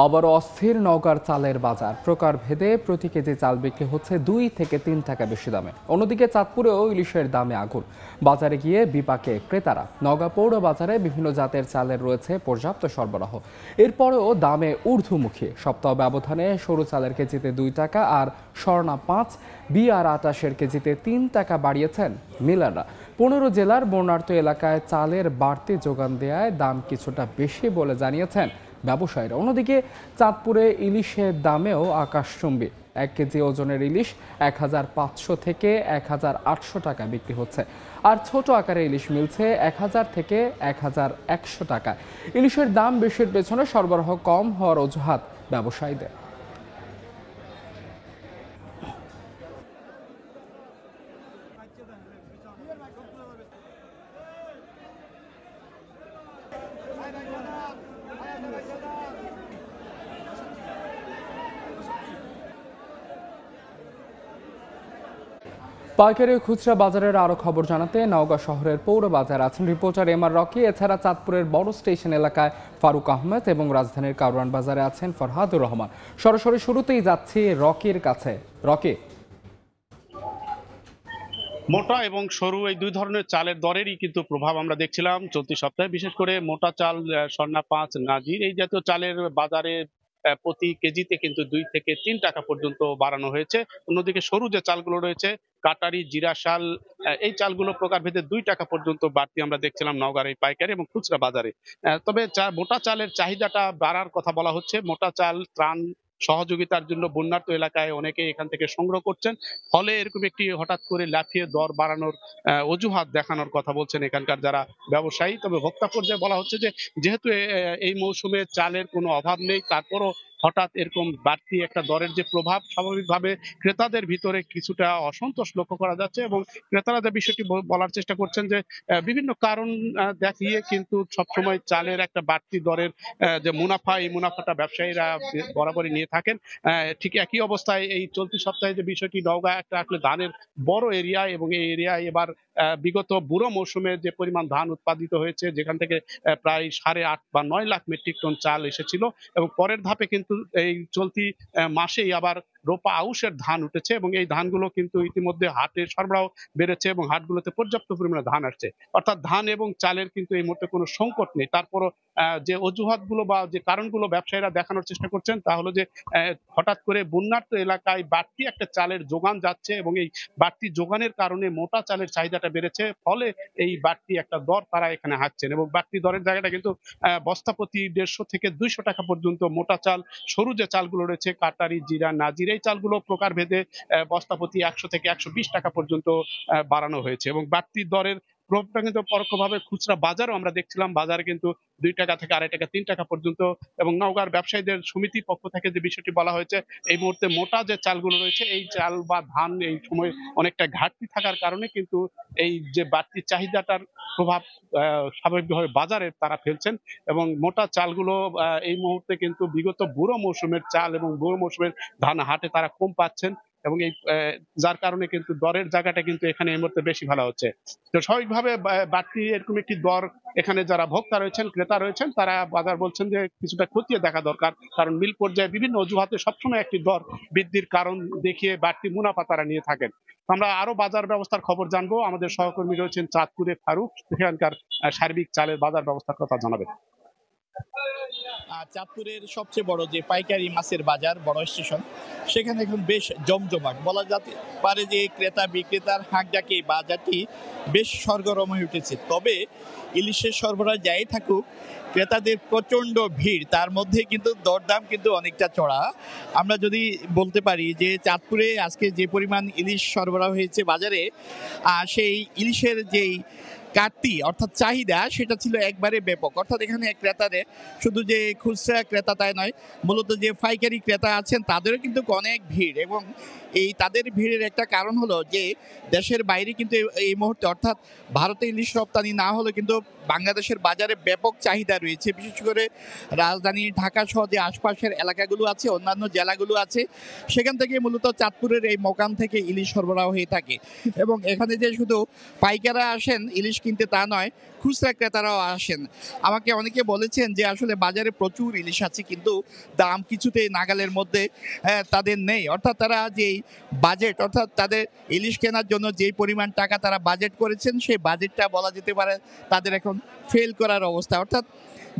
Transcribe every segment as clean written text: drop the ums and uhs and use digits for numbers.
আবারও অস্থির নওগাঁর চালের বাজার। প্রকারভেদে প্রতি কেজি চাল বিক্রি হচ্ছে 2 থেকে 3 টাকা বেশি দামে। অন্যদিকে চাঁদপুরেও ইলিশের দামে আগুন। বাজারে গিয়ে বিপাকে ক্রেতারা। নওগাঁ পৌর বাজারে বিভিন্ন জাতের চালের রয়েছে পর্যাপ্ত সরবরাহ। এরপরেও দামে ঊর্ধ্বমুখী। সপ্তাহ ব্যবধানে সরু চালের কেজিতে 2 টাকা আর স্বর্ণা 5, BR-28 কেজিতে 3 টাকা বাড়িয়েছেন মিলাররা। 15 জেলার বন্যার্ত এলাকায় চালের বাড়তি যোগান দেয়ায় দাম কিছুটা বেশি বলে জানিয়েছেন ব্যবসায়ীরা। অন্যদিকে চাঁদপুরে ইলিশের দামেও আকাশচুম্বী। 1 কেজি ওজনের ইলিশ 1500 থেকে 1800 টাকা বিক্রি হচ্ছে, আর ছোট আকারে ইলিশ মিলছে 1000 থেকে 1100 টাকা। ইলিশের দাম বেশির পেছনে সরবরাহ কম হওয়ার অজুহাত ব্যবসায়ীদের। পাইকারি ও খুচরা বাজারের আরো খবর জানাতে নওগাঁ শহরের পৌর বাজার আছেন রিপোর্টার MR রকি। এছাড়া চাঁদপুরের বড় স্টেশন এলাকায় ফারুক আহমেদ এবং রাজধানীর কারওয়ান বাজারে আছেন ফরহাদুর রহমান। সরাসরি শুরুতেই যাচ্ছি রকির কাছে। রকি, মোটা এবং সরু এই দুই ধরনের চালের দরেরই কিন্তু প্রভাব আমরা দেখছিলাম চলতি সপ্তাহে। বিশেষ করে মোটা চাল স্বর্ণা 5, নাজির এই জাতীয় চালের বাজারে প্রতি কেজিতে কিন্তু 2 থেকে 3 টাকা পর্যন্ত বাড়ানো হয়েছে। অন্যদিকে সরু যে চালগুলো রয়েছে কাটারি, জিরা শাল, এই চালগুলো প্রকারভেদে 2 টাকা পর্যন্ত বাড়তি আমরা দেখছিলাম নওগাঁর এই পাইকারি এবং খুচরা বাজারে। তবে মোটা চালের চাহিদাটা বাড়ার কথা বলা হচ্ছে। মোটা চাল ত্রাণ সহযোগিতার জন্য বন্যার্ত এলাকায় অনেকে এখান থেকে সংগ্রহ করছেন। ফলে এরকম একটি হঠাৎ করে লাফিয়ে দর বাড়ানোর অজুহাত দেখানোর কথা বলছেন এখানকার যারা ব্যবসায়ী। তবে ভোক্তা পর্যায়ে বলা হচ্ছে যে যেহেতু এই মৌসুমে চালের কোনো অভাব নেই, তারপরও হঠাৎ এরকম বাড়তি একটা দরের যে প্রভাব, স্বাভাবিকভাবে ক্রেতাদের ভিতরে কিছুটা অসন্তোষ লক্ষ্য করা যাচ্ছে। এবং ক্রেতারা যে বিষয়টি বলার চেষ্টা করছেন যে বিভিন্ন কারণ দেখিয়ে কিন্তু সবসময় চালের একটা বাড়তি দরের যে মুনাফা, এই মুনাফাটা ব্যবসায়ীরা বরাবরই নিয়ে থাকেন। ঠিক একই অবস্থায় এই চলতি সপ্তাহে যে বিষয়টি, নওগাঁ একটা আসলে ধানের বড় এরিয়া এবং এই এরিয়ায় এবার বিগত বুড়ো মৌসুমে যে পরিমাণ ধান উৎপাদিত হয়েছে, যেখান থেকে প্রায় 8.5 বা 9 লাখ মেট্রিক টন চাল এসেছিল। এবং পরের ধাপে কিন্তু এই চলতি মাসেই আবার রোপা আউশের ধান উঠেছে এবং এই ধানগুলো কিন্তু ইতিমধ্যে হাটে সরবরাহ বেড়েছে এবং হাটগুলোতে পর্যাপ্ত পরিমাণে ধান আসছে। অর্থাৎ ধান এবং চালের কিন্তু এই মুহূর্তে কোনো সংকট নেই। তারপরও যে অজুহাতগুলো বা যে কারণগুলো ব্যবসায়ীরা দেখানোর চেষ্টা করছেন তা হলো যে হঠাৎ করে বন্যার্ত এলাকায় বাড়তি একটা চালের যোগান যাচ্ছে এবং এই বাড়তি যোগানের কারণে মোটা চালের চাহিদাটা বেড়েছে। ফলে এই বাড়তি একটা দর তারা এখানে হাঁকছেন এবং বাড়তি দরের জায়গাটা কিন্তু বস্তা প্রতি 150 থেকে 200 টাকা পর্যন্ত মোটা চাল, সরু যে চালগুলো রয়েছে কাটারি, জিরা, নাজির এই চালগুলো প্রকারভেদে বস্তা প্রতি 100 থেকে 120 টাকা পর্যন্ত বাড়ানো হয়েছে। এবং বাড়তি দরের প্রভাবটা কিন্তু পরোক্ষভাবে খুচরা বাজারও আমরা দেখছিলাম। বাজারে কিন্তু 2 টাকা থেকে 2.5 টাকা, 3 টাকা পর্যন্ত। এবং নওগাঁর ব্যবসায়ীদের সমিতির পক্ষ থেকে যে বিষয়টি বলা হয়েছে, এই মুহূর্তে মোটা যে চালগুলো রয়েছে এই চাল বা ধান এই সময় অনেকটা ঘাটতি থাকার কারণে কিন্তু এই যে বাড়তি চাহিদাটার প্রভাব স্বাভাবিকভাবে বাজারে তারা ফেলছেন। এবং মোটা চালগুলো এই মুহূর্তে কিন্তু বিগত বুড়ো মৌসুমের চাল এবং বুড়ো মৌসুমের ধান হাটে তারা কম পাচ্ছেন এবং এই যার কারণে কিন্তু দরের জায়গাটা কিন্তু এখানে এই মুহূর্তে বেশি ভালো হচ্ছে। তো স্বাভাবিকভাবে বাড়তি এরকম একটি দর এখানে যারা ভোক্তা রয়েছেন, ক্রেতা রয়েছেন, তারা বাজার বলছেন যে কিছুটা খতিয়ে দেখা দরকার। কারণ মিল পর্যায়ে বিভিন্ন অজুহাতে সবসময় একটি দর বৃদ্ধির কারণ দেখিয়ে বাড়তি মুনাফা তারা নিয়ে থাকেন। আমরা আরো বাজার ব্যবস্থার খবর জানবো। আমাদের সহকর্মী রয়েছেন চাঁদপুরে ফারুক, সেখানকার সার্বিক চালের বাজার ব্যবস্থার কথা জানাবেন। চাঁদপুরের সবচেয়ে বড় যে পাইকারি মাছের বাজার, বড় স্টেশন, সেখানে এখন বেশ জমজমাট বলা যেতে পারে। যে ক্রেতা বিক্রেতার হাঁক ডাকে বাজারটি বেশ সরগরম হয়ে উঠেছে। তবে ইলিশের সরবরাহ যাই থাকুক, ক্রেতাদের প্রচণ্ড ভিড়, তার মধ্যে কিন্তু দরদাম কিন্তু অনেকটা চড়া। আমরা যদি বলতে পারি যে চাঁদপুরে আজকে যে পরিমাণ ইলিশ সরবরাহ হয়েছে বাজারে, সেই ইলিশের যেই কাটতি অর্থাৎ চাহিদা, সেটা ছিল একবারে ব্যাপক। অর্থাৎ এখানে ক্রেতারে শুধু যে খুচরা ক্রেতা তাই নয়, মূলত যে পাইকারি ক্রেতা আছেন তাদেরও কিন্তু অনেক ভিড়। এবং এই তাদের ভিড়ের একটা কারণ হলো যে দেশের বাইরে কিন্তু এই মুহূর্তে অর্থাৎ ভারতে ইলিশ রপ্তানি না হলে কিন্তু বাংলাদেশের বাজারে ব্যাপক চাহিদা রয়েছে। বিশেষ করে রাজধানী ঢাকা সহ যে আশপাশের এলাকাগুলো আছে, অন্যান্য জেলাগুলো আছে, সেখান থেকে মূলত চাঁদপুরের এই মোকাম থেকে ইলিশ সরবরাহ হয়ে থাকে। এবং এখানে যে শুধু পাইকাররা আসেন ইলিশ কিনতে তা নয়, খুচরা ক্রেতারাও আসেন। আমাকে অনেকে বলেছেন যে আসলে বাজারে প্রচুর ইলিশ আছে, কিন্তু দাম কিছুতেই নাগালের মধ্যে তাদের নেই। অর্থাৎ তারা যেই বাজেট, অর্থাৎ তাদের ইলিশ কেনার জন্য যেই পরিমাণ টাকা তারা বাজেট করেছেন, সেই বাজেটটা বলা যেতে পারে তাদের এখন ফেল করার অবস্থা। অর্থাৎ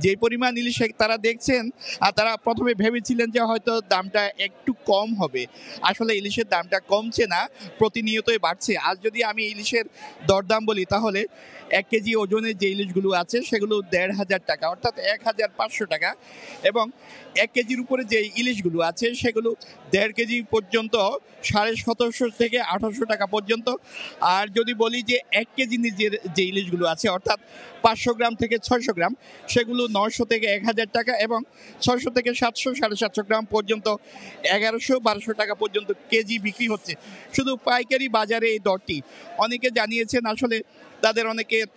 যে পরিমাণ ইলিশ তারা দেখছেন, আর তারা প্রথমে ভেবেছিলেন যে হয়তো দামটা একটু কম হবে। আসলে ইলিশের দামটা কমছে না, প্রতিনিয়তই বাড়ছে। আজ যদি আমি ইলিশের দরদাম বলি, তাহলে 1 কেজি ওজনের যে ইলিশগুলো আছে সেগুলো 1,500 টাকা, অর্থাৎ 1,500 টাকা। এবং 1 কেজির উপরে যে ইলিশগুলো আছে সেগুলো 1.5 কেজি পর্যন্ত 1750 থেকে 1800 টাকা পর্যন্ত। আর যদি বলি যে 1 কেজি নিজের যে ইলিশগুলো আছে, অর্থাৎ 500 গ্রাম থেকে 600 গ্রাম, সেগুলো 900 থেকে 1000 টাকা, এবং 600 থেকে 700 750 গ্রাম পর্যন্ত 1100-1200 টাকা পর্যন্ত কেজি বিক্রি হচ্ছে। শুধু পাইকারি বাজারে এই দরটি। অনেকে জানিয়েছেন আসলে তাদের অনেকের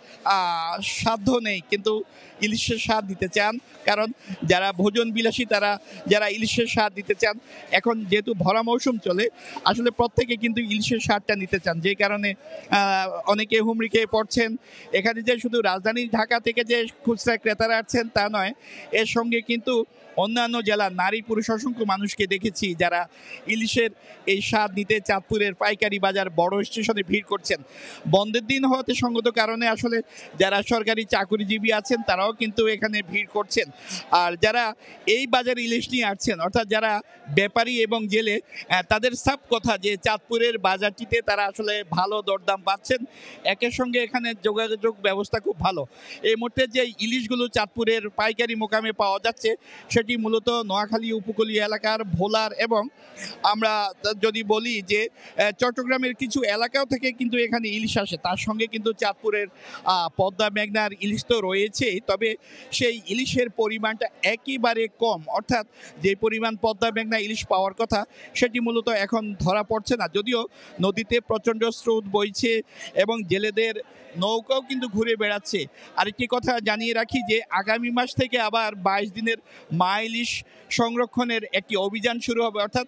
সাধ্য নেই, কিন্তু ইলিশের স্বাদ দিতে চান। কারণ যারা ভোজন বিলাসী, তারা যারা ইলিশের স্বাদ দিতে চান, এখন যেহেতু ভরা মৌসুম চলে, আসলে প্রত্যেকে কিন্তু ইলিশের স্বাদটা নিতে চান। যে কারণে অনেকে হুমড়ি খেয়ে পড়ছেন। এখানে যে শুধু রাজধানী ঢাকা থেকে যে খুচরা ক্রেতারা আসছেন তা নয়, এর সঙ্গে কিন্তু অন্যান্য জেলার নারী পুরুষ অসংখ্য মানুষকে দেখেছি যারা ইলিশের এই স্বাদ নিতে চাঁদপুরের পাইকারি বাজার বড় স্টেশনে ভিড় করছেন। বন্ধের দিন হওয়াতে সঙ্গত কারণে আসলে যারা সরকারি চাকরিজীবী আছেন তারাও কিন্তু এখানে ভিড় করছেন। আর যারা এই বাজারে ইলিশ নিয়ে আসছেন, অর্থাৎ যারা ব্যাপারী এবং জেলে, তাদের সব কথা যে চাঁদপুরের বাজারটিতে তারা আসলে ভালো দরদাম পাচ্ছেন। একের সঙ্গে এখানে যোগাযোগ ব্যবস্থা খুব ভালো। এই মুহূর্তে যে ইলিশগুলো চাঁদপুরের পাইকারি মোকামে পাওয়া যাচ্ছে, সেটি মূলত নোয়াখালী উপকূলীয় এলাকার ভোলার, এবং আমরা যদি বলি যে চট্টগ্রামের কিছু এলাকাও থেকে কিন্তু এখানে ইলিশ আসে। তার সঙ্গে কিন্তু চাঁদপুরের পদ্মা মেঘনার ইলিশ তো রয়েছেই, তবে সেই ইলিশের পরিমাণটা একেবারে কম। অর্থাৎ যে পরিমাণ পদ্মা মেঘনা ইলিশ পাওয়ার কথা, সেটি মূলত এখন ধরা পড়ছে না। যদিও নদীতে প্রচণ্ড স্রোত বইছে এবং জেলেদের নৌকাও কিন্তু ঘুরে বেড়াচ্ছে। আরেকটি কথা জানিয়ে রাখি যে আগামী মাস থেকে আবার 22 দিনের মা ইলিশ সংরক্ষণের একটি অভিযান শুরু হবে। অর্থাৎ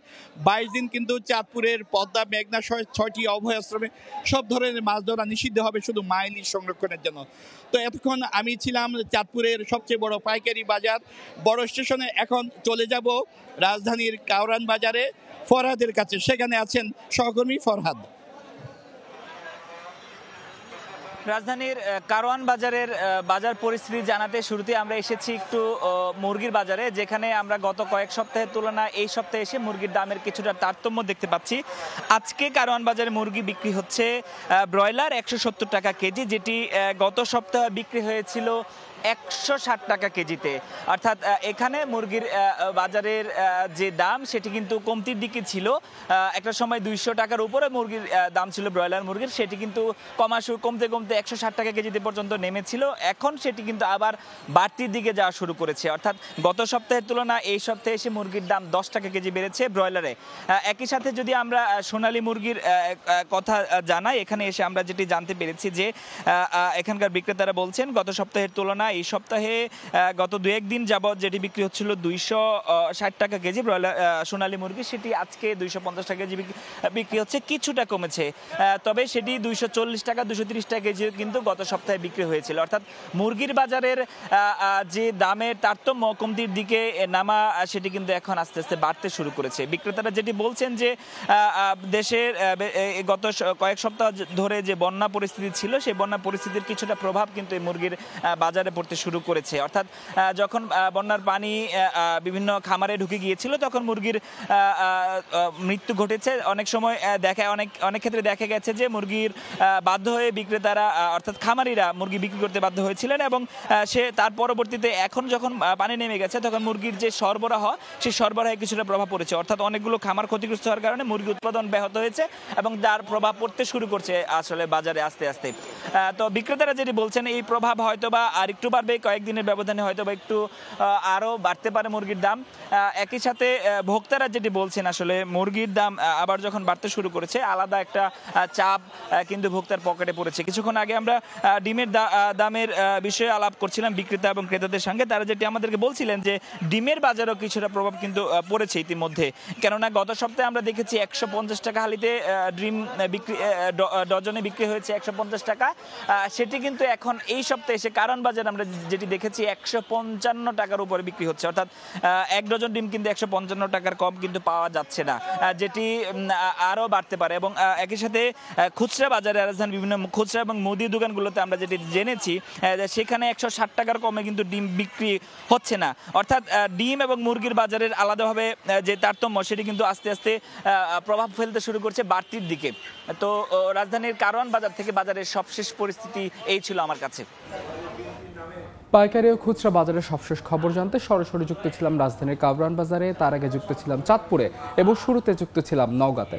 22 দিন কিন্তু চাঁদপুরের পদ্মা মেঘনা সহ 6টি অভয়াশ্রমে সব ধরনের মাছ ধরা নিষিদ্ধ হবে শুধু মা ইলিশ সংরক্ষণের জন্য। তো এতক্ষণ আমি ছিলাম চাঁদপুরের সবচেয়ে বড় পাইকারি বাজার বড় স্টেশনে। এখন চলে যাব রাজধানীর কাউরান বাজারে ফরহাদের কাছে। সেখানে আছেন সহকর্মী ফরহাদ। রাজধানীর কারওয়ান বাজারের বাজার পরিস্থিতি জানাতে শুরুতে আমরা এসেছি একটু মুরগির বাজারে, যেখানে আমরা গত কয়েক সপ্তাহের তুলনায় এই সপ্তাহে এসে মুরগির দামের কিছুটা তারতম্য দেখতে পাচ্ছি। আজকে কারওয়ান বাজারে মুরগি বিক্রি হচ্ছে ব্রয়লার 170 টাকা কেজি, যেটি গত সপ্তাহে বিক্রি হয়েছিল 160 টাকা কেজিতে। অর্থাৎ এখানে মুরগির বাজারের যে দাম সেটি কিন্তু কমতির দিকে ছিল। একটা সময় 200 টাকার উপরে মুরগির দাম ছিল ব্রয়লার মুরগির, সেটি কিন্তু কমতে কমতে 160 টাকা কেজিতে পর্যন্ত নেমেছিল। এখন সেটি কিন্তু আবার বাড়তির দিকে যাওয়া শুরু করেছে। অর্থাৎ গত সপ্তাহের তুলনায় এই সপ্তাহে এসে মুরগির দাম 10 টাকা কেজি বেড়েছে ব্রয়লারে। একই সাথে যদি আমরা সোনালী মুরগির কথা জানাই, এখানে এসে আমরা যেটি জানতে পেরেছি যে এখানকার বিক্রেতারা বলছেন গত সপ্তাহের তুলনায় এই সপ্তাহে গত 2-1 দিন যাবৎ যেটি বিক্রি হচ্ছিল 260 টাকা কেজি ব্রয়লার সোনালী মুরগি, সেটি আজকে 250 টাকা কেজি বিক্রি হচ্ছে, কিছুটা কমেছে। তবে সেটি 240 টাকা 230 টাকা কেজি কিন্তু গত সপ্তাহে বিক্রি হয়েছিল। অর্থাৎ মুরগির বাজারের যে দামের তারতম্য কমতির দিকে নামা, সেটি কিন্তু এখন আস্তে আস্তে বাড়তে শুরু করেছে। বিক্রেতারা যেটি বলছেন যে দেশের গত কয়েক সপ্তাহ ধরে যে বন্যা পরিস্থিতি ছিল, সেই বন্যা পরিস্থিতির কিছুটা প্রভাব কিন্তু এই মুরগির বাজারে পড়তে শুরু করেছে। অর্থাৎ যখন বন্যার পানি বিভিন্ন খামারে ঢুকে গিয়েছিল, তখন মুরগির মৃত্যু ঘটেছে। অনেক সময় অনেক ক্ষেত্রে দেখা গেছে যে মুরগির বাধ্য হয়ে বিক্রেতারা অর্থাৎ খামারিরা মুরগি বিক্রি করতে বাধ্য হয়েছিলেন, এবং তার পরবর্তীতে এখন যখন পানি নেমে গেছে তখন মুরগির যে সরবরাহ, সেই সরবরাহে কিছুটা প্রভাব পড়েছে। অর্থাৎ অনেকগুলো খামার ক্ষতিগ্রস্ত হওয়ার কারণে মুরগি উৎপাদন ব্যাহত হয়েছে এবং তার প্রভাব পড়তে শুরু করছে আসলে বাজারে আস্তে আস্তে। তো বিক্রেতারা যেটি বলছেন, এই প্রভাব হয়তোবা আর একটু একটু বাড়বে, কয়েকদিনের ব্যবধানে হয়তো বা একটু আরও বাড়তে পারে মুরগির দাম। একই সাথে ভোক্তারা যেটি বলছেন, আসলে মুরগির দাম আবার যখন বাড়তে শুরু করেছে, আলাদা একটা চাপ কিন্তু ভোক্তার পকেটে পড়েছে। কিছুক্ষণ আগে আমরা ডিমের দামের বিষয়ে আলাপ করছিলাম বিক্রেতা এবং ক্রেতাদের সঙ্গে। তারা যেটি আমাদেরকে বলছিলেন যে ডিমের বাজারও কিছুটা প্রভাব কিন্তু পড়েছে ইতিমধ্যে, কেননা গত সপ্তাহে আমরা দেখেছি 150 টাকা হালিতে ডিম বিক্রি, ডজনে বিক্রি হয়েছে 150 টাকা। সেটি কিন্তু এখন এই সপ্তাহে এসে কারণ বাজার আমরা যেটি দেখেছি 155 টাকার উপরে বিক্রি হচ্ছে, অর্থাৎ 1 ডজন ডিম কিন্তু 155 টাকার কম কিন্তু পাওয়া যাচ্ছে না, যেটি আরও বাড়তে পারে। এবং একই সাথে খুচরা বাজারে রাজধানীর বিভিন্ন খুচরা এবং মুদি দোকানগুলোতে আমরা যেটি জেনেছি সেখানে 160 টাকার কমে কিন্তু ডিম বিক্রি হচ্ছে না, অর্থাৎ ডিম এবং মুরগির বাজারের আলাদাভাবে যে তারতম্য সেটি কিন্তু আস্তে আস্তে প্রভাব ফেলতে শুরু করছে বাড়তির দিকে। তো রাজধানীর কারওয়ান বাজার থেকে বাজারের সবশেষ পরিস্থিতি এই ছিল আমার কাছে। পাইকারি ও খুচরা বাজারের সবশেষ খবর জানতে সরাসরি যুক্ত ছিলাম রাজধানীর কারওয়ান বাজারে, তার আগে যুক্ত ছিলাম চাঁদপুরে এবং শুরুতে যুক্ত ছিলাম নওগাঁতে।